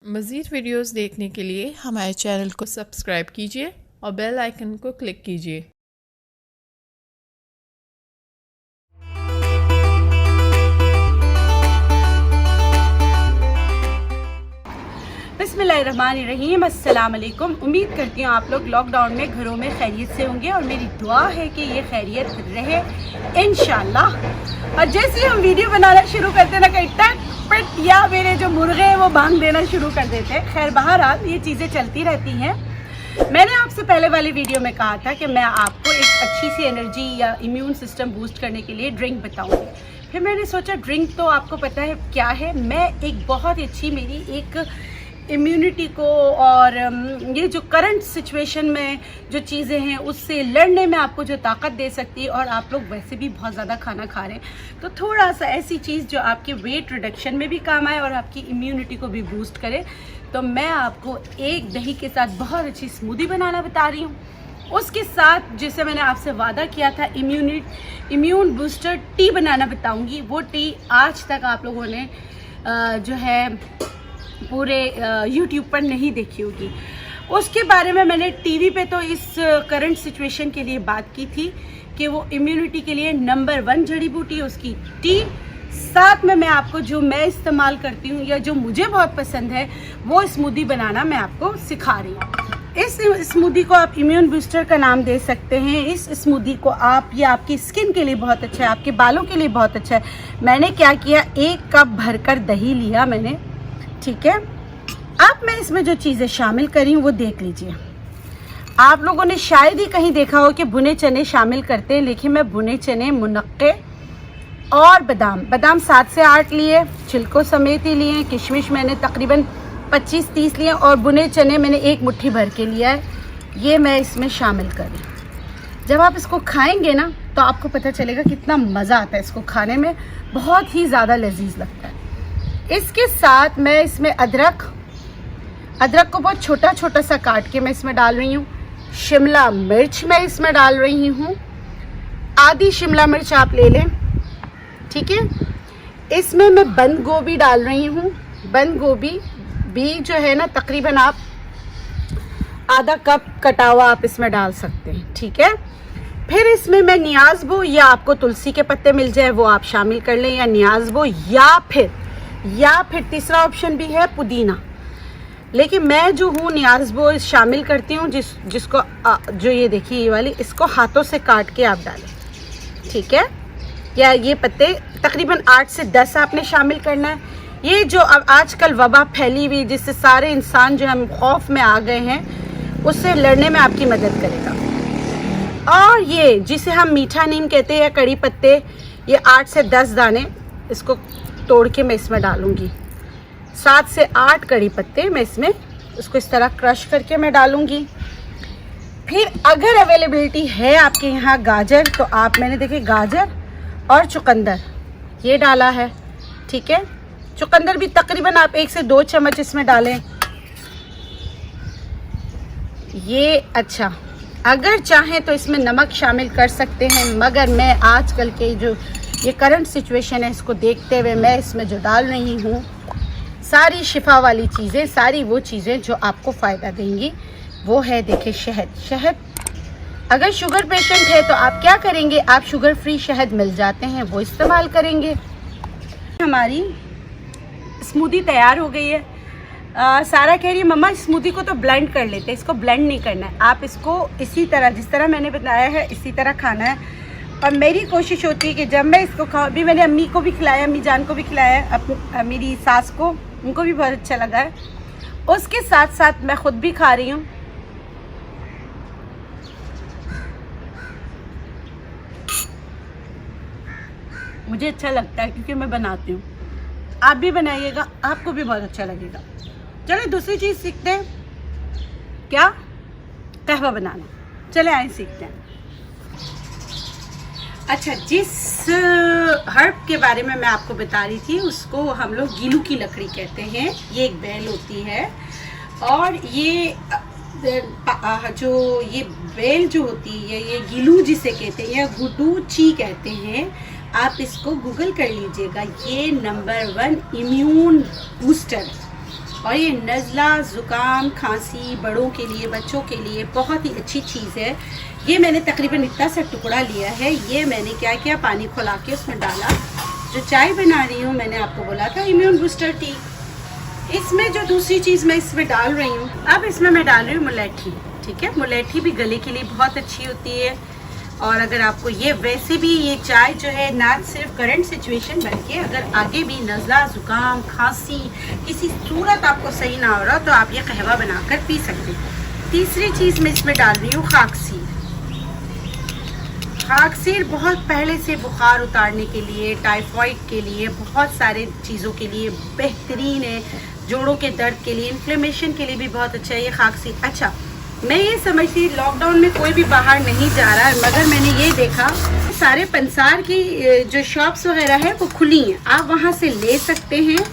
मज़ीद वीडियोस देखने के लिए हमारे चैनल को सब्सक्राइब कीजिए और बेल आइकन को क्लिक कीजिए। बिस्मिल्लाहिर्रहमानिर्रहीम। अस्सलाम वालेकुम। उम्मीद करती हूँ आप लोग लॉकडाउन में घरों में खैरियत से होंगे और मेरी दुआ है कि ये खैरियत रहे इंशाल्लाह। और जैसे ही हम वीडियो बनाना शुरू करते ना कहीं टक पिट या मेरे जो मुर्गे हैं वो भांग देना शुरू कर देते हैं। खैर बहरहाल ये चीज़ें चलती रहती हैं। मैंने आपसे पहले वाली वीडियो में कहा था कि मैं आपको एक अच्छी सी एनर्जी या इम्यून सिस्टम बूस्ट करने के लिए ड्रिंक बताऊँगी। फिर मैंने सोचा ड्रिंक तो आपको पता है क्या है, मैं एक बहुत ही अच्छी मेरी एक इम्यूनिटी को और ये जो करंट सिचुएशन में जो चीज़ें हैं उससे लड़ने में आपको जो ताकत दे सकती है। और आप लोग वैसे भी बहुत ज़्यादा खाना खा रहे हैं तो थोड़ा सा ऐसी चीज़ जो आपके वेट रिडक्शन में भी काम आए और आपकी इम्यूनिटी को भी बूस्ट करे। तो मैं आपको एक दही के साथ बहुत अच्छी स्मूदी बनाना बता रही हूँ। उसके साथ जैसे मैंने आपसे वादा किया था इम्यून बूस्टर टी बनाना बताऊँगी। वो टी आज तक आप लोगों ने जो है पूरे YouTube पर नहीं देखी होगी। उसके बारे में मैंने टीवी पे तो इस करंट सिचुएशन के लिए बात की थी कि वो इम्यूनिटी के लिए नंबर 1 जड़ी बूटी है उसकी टी। साथ में मैं आपको जो मैं इस्तेमाल करती हूँ या जो मुझे बहुत पसंद है वो स्मूदी बनाना मैं आपको सिखा रही हूँ। इस स्मूदी को आप इम्यून बूस्टर का नाम दे सकते हैं। इस स्मूदी को आप ये आपकी स्किन के लिए बहुत अच्छा है, आपके बालों के लिए बहुत अच्छा है। मैंने क्या किया, 1 कप भरकर दही लिया मैंने, ठीक है। अब मैं इसमें जो चीज़ें शामिल करी हूँ वो देख लीजिए। आप लोगों ने शायद ही कहीं देखा हो कि भुने चने शामिल करते हैं, लेकिन मैं भुने चने, मुनक्के और बादाम 7 से 8 लिए, छिलकों समेत ही लिए। किशमिश मैंने तकरीबन 25-30 लिए और भुने चने मैंने 1 मुट्ठी भर के लिया है। ये मैं इसमें शामिल करी। जब आप इसको खाएंगे ना तो आपको पता चलेगा कितना मज़ा आता है इसको खाने में, बहुत ही ज़्यादा लजीज लगता है। इसके साथ मैं इसमें अदरक को बहुत छोटा छोटा सा काट के मैं इसमें डाल रही हूँ। शिमला मिर्च मैं इसमें डाल रही हूँ, आधी शिमला मिर्च आप ले लें, ठीक है। इसमें मैं बंद गोभी डाल रही हूँ। बंद गोभी भी जो है ना तकरीबन आप आधा कप कटा हुआ आप इसमें डाल सकते हैं, ठीक है। फिर इसमें मैं नियाज़बो या आपको तुलसी के पत्ते मिल जाए वो आप शामिल कर लें, या नियाज़बो या फिर तीसरा ऑप्शन भी है पुदीना। लेकिन मैं जो हूँ नियाज़बो शामिल करती हूँ, जिसको जो ये देखिए ये वाली, इसको हाथों से काट के आप डालें, ठीक है। या ये पत्ते तकरीबन 8 से 10 आपने शामिल करना है। ये जो अब आजकल वबा फैली हुई जिससे सारे इंसान जो हम खौफ में आ गए हैं उससे लड़ने में आपकी मदद करेगा। और ये जिसे हम मीठा नीम कहते हैं या कड़ी पत्ते, ये 8 से 10 दाने इसको तोड़ के मैं इसमें डालूंगी। 7 से 8 कड़ी पत्ते मैं इसमें इसको इस तरह क्रश करके मैं डालूंगी। फिर अगर अवेलेबिलिटी है आपके यहाँ गाजर, तो आप मैंने देखे गाजर और चुकंदर ये डाला है, ठीक है। चुकंदर भी तकरीबन आप 1 से 2 चम्मच इसमें डालें। ये अच्छा, अगर चाहें तो इसमें नमक शामिल कर सकते हैं, मगर मैं आजकल के जो ये करंट सिचुएशन है इसको देखते हुए मैं इसमें जो डाल रही हूँ सारी शिफा वाली चीज़ें, सारी वो चीज़ें जो आपको फ़ायदा देंगी वो है, देखिए शहद। अगर शुगर पेशेंट है तो आप क्या करेंगे, आप शुगर फ्री शहद मिल जाते हैं वो इस्तेमाल करेंगे। हमारी स्मूदी तैयार हो गई है। सारा कह रही है मम्मा स्मूदी को तो ब्लेंड कर लेते हैं, इसको ब्लेंड नहीं करना है, आप इसको इसी तरह जिस तरह मैंने बताया है इसी तरह खाना है। और मेरी कोशिश होती है कि जब मैं इसको खाऊँ, अभी मैंने अम्मी को भी खिलाया, अम्मी जान को भी खिलाया, मेरी सास को, उनको भी बहुत अच्छा लगा है। उसके साथ साथ मैं खुद भी खा रही हूँ। मुझे अच्छा लगता है क्योंकि मैं बनाती हूँ, आप भी बनाइएगा, आपको भी बहुत अच्छा लगेगा। चले दूसरी चीज़ सीखते हैं, क्या, कहवा बनाना। चले आए सीखते हैं। अच्छा, जिस हर्ब के बारे में मैं आपको बता रही थी उसको हम लोग गीलू की लकड़ी कहते हैं। ये एक बेल होती है और ये जो ये बेल जो होती है ये गीलू जिसे कहते हैं या गुडूची कहते हैं, आप इसको गूगल कर लीजिएगा। ये नंबर 1 इम्यून बूस्टर और ये नज़ला, ज़ुकाम, खांसी, बड़ों के लिए, बच्चों के लिए बहुत ही अच्छी चीज़ है। ये मैंने तकरीबन इतना सा टुकड़ा लिया है। ये मैंने क्या किया, पानी खौला के उसमें डाला। जो चाय बना रही हूँ, मैंने आपको बोला था इम्यून बूस्टर टी। इसमें जो दूसरी चीज़ मैं इसमें डाल रही हूँ, अब इसमें मैं डाल रही हूँ मुलेठी। ठीक है, मुलेठी भी गले के लिए बहुत अच्छी होती है। और अगर आपको ये वैसे भी ये चाय जो है ना सिर्फ करंट सिचुएशन बल्कि अगर आगे भी नज़ला, ज़ुकाम, खांसी किसी सूरत आपको सही ना हो रहा तो आप ये कहवा बनाकर पी सकते हैं। तीसरी चीज़ मैं इसमें डाल रही हूँ खाकसीर। खाकसीर बहुत पहले से बुखार उतारने के लिए, टाइफाइड के लिए, बहुत सारे चीज़ों के लिए बेहतरीन है। जोड़ों के दर्द के लिए, इन्फ्लेमेशन के लिए भी बहुत अच्छा है ये खाकसीर। अच्छा, मैं ये समझती लॉकडाउन में कोई भी बाहर नहीं जा रहा है, मगर मैंने ये देखा सारे पंसार की जो शॉप्स वगैरह है वो खुली हैं, आप वहाँ से ले सकते हैं।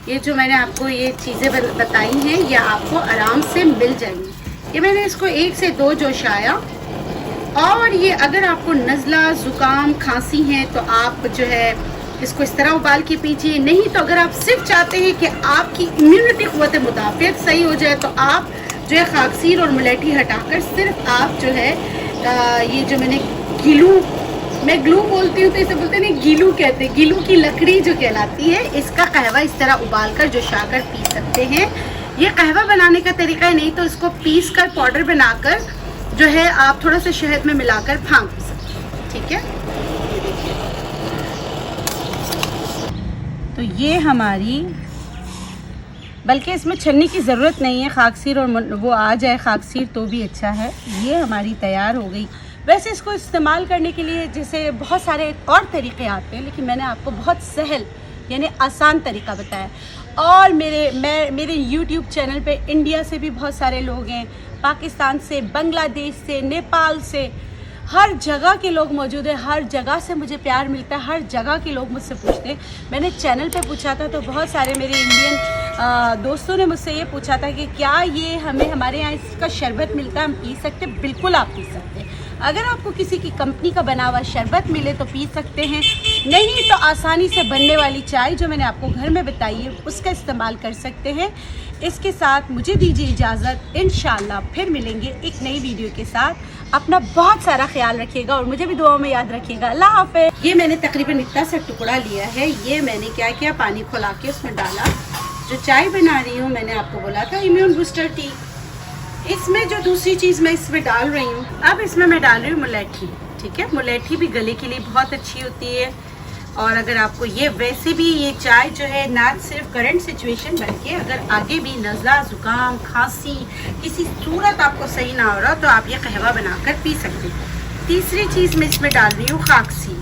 ये जो मैंने आपको ये चीज़ें बताई हैं ये आपको आराम से मिल जाएंगी। ये मैंने इसको 1 से 2 जोशाया। और ये अगर आपको नज़ला, ज़ुकाम, खांसी है तो आप जो है इसको इस तरह उबाल के पीजिए। नहीं तो अगर आप सिर्फ चाहते हैं कि आपकी इम्यूनिटी क़ुव्वत मुदाफ़ियत सही हो जाए तो आप जो है खाकसीर और मुलेठी हटाकर सिर्फ आप जो है ये जो मैंने मैं ग्लू बोलती हूँ तो इसे बोलते हैं गीलू कहते हैं, गीलू की लकड़ी जो कहलाती है, इसका कहवा इस तरह उबाल कर जोशाकर पी सकते हैं। ये कहवा बनाने का तरीका है, नहीं तो इसको पीस कर पाउडर बनाकर जो है आप थोड़ा सा शहद में मिलाकर फाँक सकते हैं। ठीक है, तो ये हमारी, बल्कि इसमें छन्नी की ज़रूरत नहीं है, खाकसीर और वो आ जाए खाकसीर तो भी अच्छा है। ये हमारी तैयार हो गई। वैसे इसको इस्तेमाल करने के लिए जैसे बहुत सारे और तरीक़े आते हैं, लेकिन मैंने आपको बहुत सहल यानी आसान तरीका बताया। और मेरे YouTube चैनल पे इंडिया से भी बहुत सारे लोग हैं, पाकिस्तान से, बांग्लादेश से, नेपाल से, हर जगह के लोग मौजूद हैं। हर जगह से मुझे प्यार मिलता है, हर जगह के लोग मुझसे पूछते हैं। मैंने चैनल पे पूछा था तो बहुत सारे मेरे इंडियन दोस्तों ने मुझसे ये पूछा था कि क्या ये हमारे यहाँ इसका शरबत मिलता है, हम पी सकते? बिल्कुल आप पी सकते हैं। अगर आपको किसी की कंपनी का बना हुआ शरबत मिले तो पी सकते हैं, नहीं तो आसानी से बनने वाली चाय जो मैंने आपको घर में बताई है उसका इस्तेमाल कर सकते हैं। इसके साथ मुझे दीजिए इजाज़त, इंशाल्लाह फिर मिलेंगे एक नई वीडियो के साथ। अपना बहुत सारा ख्याल रखिएगा और मुझे भी दुआ में याद रखिएगा। अल्लाह हाफ़िज़। ये मैंने तकरीबन इतना सा टुकड़ा लिया है। ये मैंने क्या किया, पानी खौला के उसमें डाला। जो चाय बना रही हूँ, मैंने आपको बोला था इम्यून बूस्टर टी। इसमें जो दूसरी चीज़ मैं इसमें डाल रही हूँ, अब इसमें मैं डाल रही हूँ मुलेठी। ठीक है, मुलेठी भी गले के लिए बहुत अच्छी होती है। और अगर आपको ये वैसे भी ये चाय जो है ना सिर्फ करंट सिचुएशन बल्कि अगर आगे भी नज़ला, ज़ुकाम, खांसी किसी सूरत आपको सही ना हो रहा तो आप ये कहवा बनाकर पी सकते हैं। तीसरी चीज़ मैं इसमें डाल रही हूँ खाकसीर।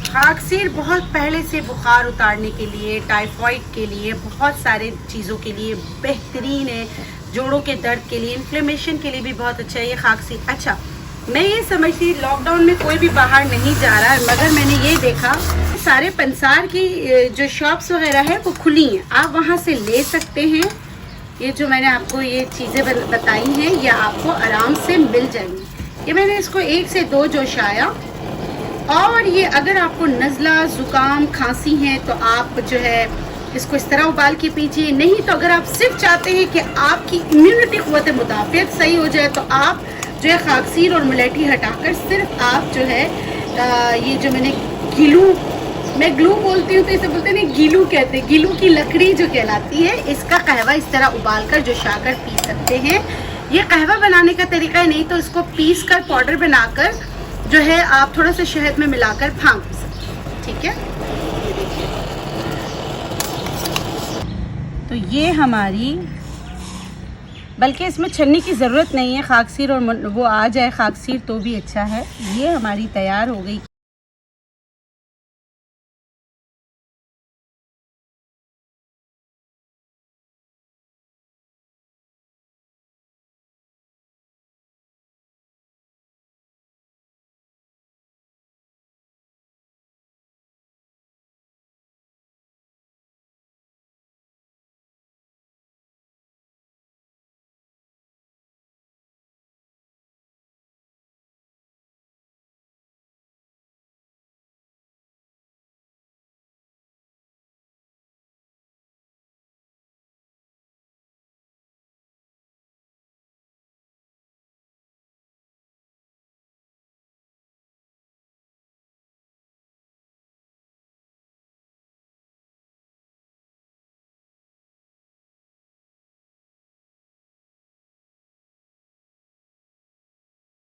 खाकसीर बहुत पहले से बुखार उतारने के लिए, टाइफाइड के लिए, बहुत सारे चीज़ों के लिए बेहतरीन है। जोड़ों के दर्द के लिए, इन्फ्लेमेशन के लिए भी बहुत अच्छा है ये खाकसीर। अच्छा, मैं ये समझती लॉकडाउन में कोई भी बाहर नहीं जा रहा है, मगर मैंने ये देखा सारे पंसार की जो शॉप्स वगैरह है वो खुली हैं, आप वहाँ से ले सकते हैं। ये जो मैंने आपको ये चीज़ें बताई हैं ये आपको आराम से मिल जाएंगी। ये मैंने इसको 1 से 2 जोशाया। और ये अगर आपको नज़ला, ज़ुकाम, खांसी है तो आप जो है इसको इस तरह उबाल के पीजिए। नहीं तो अगर आप सिर्फ चाहते हैं कि आपकी इम्यूनिटी क़ुव्वत मुदाफ़ियत सही हो जाए तो आप जो है खाकसीर और मुलेठी हटाकर सिर्फ आप जो है ये जो मैंने मैं ग्लू बोलती हूँ तो इसे बोलते हैं गीलू कहते हैं, गीलू की लकड़ी जो कहलाती है, इसका कहवा इस तरह उबाल कर जोशाकर पी सकते हैं। ये कहवा बनाने का तरीका है, नहीं तो इसको पीस कर पाउडर बनाकर जो है आप थोड़ा सा शहद में मिलाकर फाँक सकते हैं। ठीक है, तो ये हमारी, बल्कि इसमें छन्नी की ज़रूरत नहीं है, खाकसीर और वो आ जाए खाकसीर तो भी अच्छा है। ये हमारी तैयार हो गई।